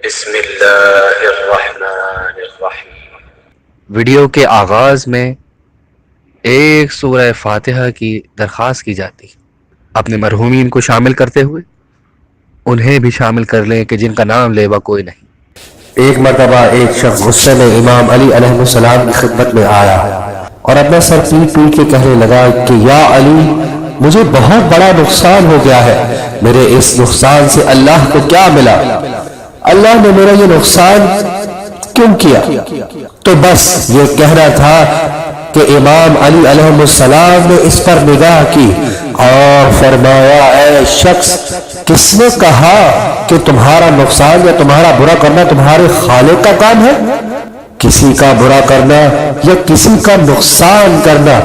بسم اللہ الرحمن الرحیم۔ ویڈیو کے آغاز میں ایک سورہ فاتحہ کی درخواست کی جاتی، اپنے مرحومین کو شامل کرتے ہوئے انہیں بھی شامل کر لیں کہ جن کا نام لیوا کوئی نہیں۔ ایک مرتبہ ایک شخص غصے میں امام علی علیہ السلام کی خدمت میں آیا اور اپنا سر پیٹ پیٹ کے کہنے لگا کہ یا علی، مجھے بہت بڑا نقصان ہو گیا ہے، میرے اس نقصان سے اللہ کو کیا ملا؟ اللہ نے میرا یہ نقصان کیوں کیا؟ تو بس یہ کہنا تھا کہ امام علی علیہ السلام نے اس پر نگاہ کی اور فرمایا، اے شخص، کس نے کہا کہ تمہارا نقصان یا تمہارا برا کرنا تمہارے خالق کا کام ہے؟ کسی کا برا کرنا یا کسی کا نقصان کرنا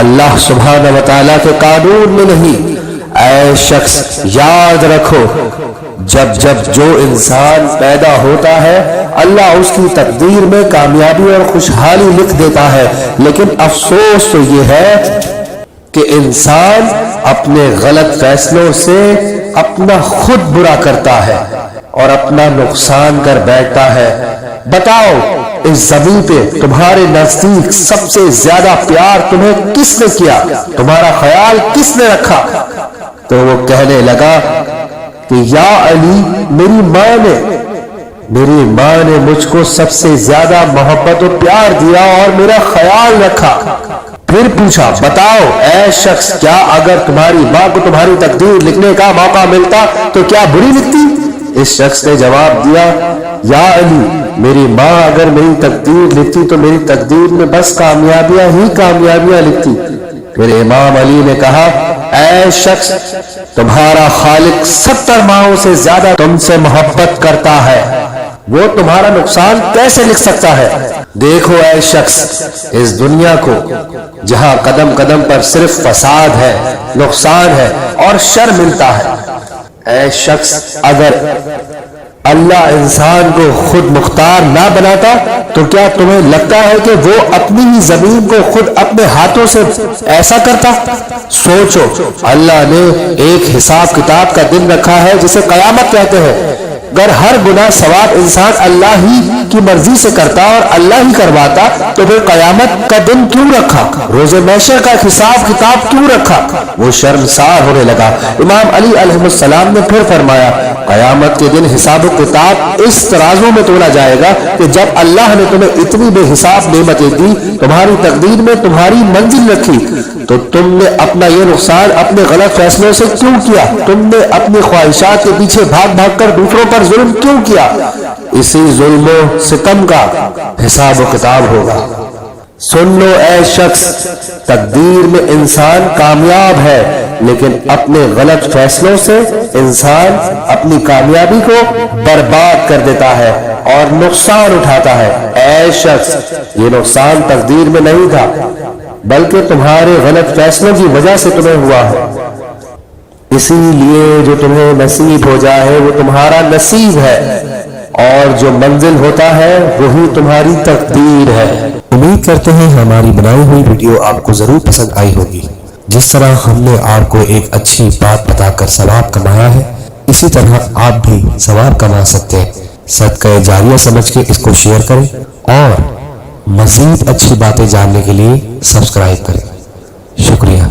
اللہ سبحانہ و تعالیٰ کے قانون میں نہیں۔ اے شخص، یاد رکھو، جب جو انسان پیدا ہوتا ہے اللہ اس کی تقدیر میں کامیابی اور خوشحالی لکھ دیتا ہے، لیکن افسوس تو یہ ہے کہ انسان اپنے غلط فیصلوں سے اپنا خود برا کرتا ہے اور اپنا نقصان کر بیٹھتا ہے۔ بتاؤ، اس زمین پہ تمہارے نزدیک سب سے زیادہ پیار تمہیں کس نے کیا؟ تمہارا خیال کس نے رکھا؟ تو وہ کہنے لگا کہ یا علی، میری ماں نے مجھ کو سب سے زیادہ محبت و پیار دیا اور میرا خیال رکھا۔ پھر پوچھا، بتاؤ اے شخص، کیا اگر تمہاری ماں کو تمہاری تقدیر لکھنے کا موقع ملتا تو کیا بری لکھتی؟ اس شخص نے جواب دیا، یا علی، میری ماں اگر میری تقدیر لکھتی تو میری تقدیر میں بس کامیابیاں ہی کامیابیاں لکھتی۔ پھر امام علی نے کہا، اے شخص، تمہارا خالق 70 ماؤں سے زیادہ تم سے محبت کرتا ہے، وہ تمہارا نقصان کیسے لکھ سکتا ہے؟ دیکھو اے شخص، اس دنیا کو جہاں قدم قدم پر صرف فساد ہے، نقصان ہے اور شر ملتا ہے، اے شخص، اگر اللہ انسان کو خود مختار نہ بناتا تو کیا تمہیں لگتا ہے کہ وہ اپنی ہی زمین کو خود اپنے ہاتھوں سے ایسا کرتا؟ سوچو، اللہ نے ایک حساب کتاب کا دن رکھا ہے جسے قیامت کہتے ہیں۔ اگر ہر گناہ ثواب انسان اللہ ہی کی مرضی سے کرتا اور اللہ ہی کرواتا تو پھر قیامت کا دن کیوں رکھا؟ روز محشر کا حساب کتاب کیوں رکھا؟ وہ شرمسار ہونے لگا۔ امام علی علیہ السلام نے پھر فرمایا، قیامت کے دن حساب و کتاب اس ترازو میں تولا جائے گا کہ جب اللہ نے تمہیں اتنی بے حساب نعمتیں دی، تمہاری تقدیر میں تمہاری منزل رکھی، تو تم نے اپنا یہ نقصان اپنے غلط فیصلوں سے کیوں کیا؟ تم نے اپنی خواہشات کے پیچھے بھاگ بھاگ کر دوسروں پر ظلم کیوں کیا؟ اسی ظلم و ستم کا حساب و کتاب ہوگا۔ سن لو اے شخص، تقدیر میں انسان کامیاب ہے، لیکن اپنے غلط فیصلوں سے انسان اپنی کامیابی کو برباد کر دیتا ہے اور نقصان اٹھاتا ہے۔ اے شخص، یہ نقصان تقدیر میں نہیں تھا، بلکہ تمہارے غلط فیصلوں کی وجہ سے تمہیں ہوا ہے۔ اسی لیے جو تمہیں نصیب ہو جائے وہ تمہارا نصیب ہے، اور جو منزل ہوتا ہے وہی تمہاری تقدیر ہے۔ امید کرتے ہیں ہماری بنائی ہوئی ویڈیو آپ کو ضرور پسند آئی ہوگی۔ جس طرح ہم نے آپ کو ایک اچھی بات بتا کر ثواب کمایا ہے، اسی طرح آپ بھی ثواب کما سکتے ہیں۔ صدقہ جاریہ سمجھ کے اس کو شیئر کریں اور مزید اچھی باتیں جاننے کے لیے سبسکرائب کریں۔ شکریہ۔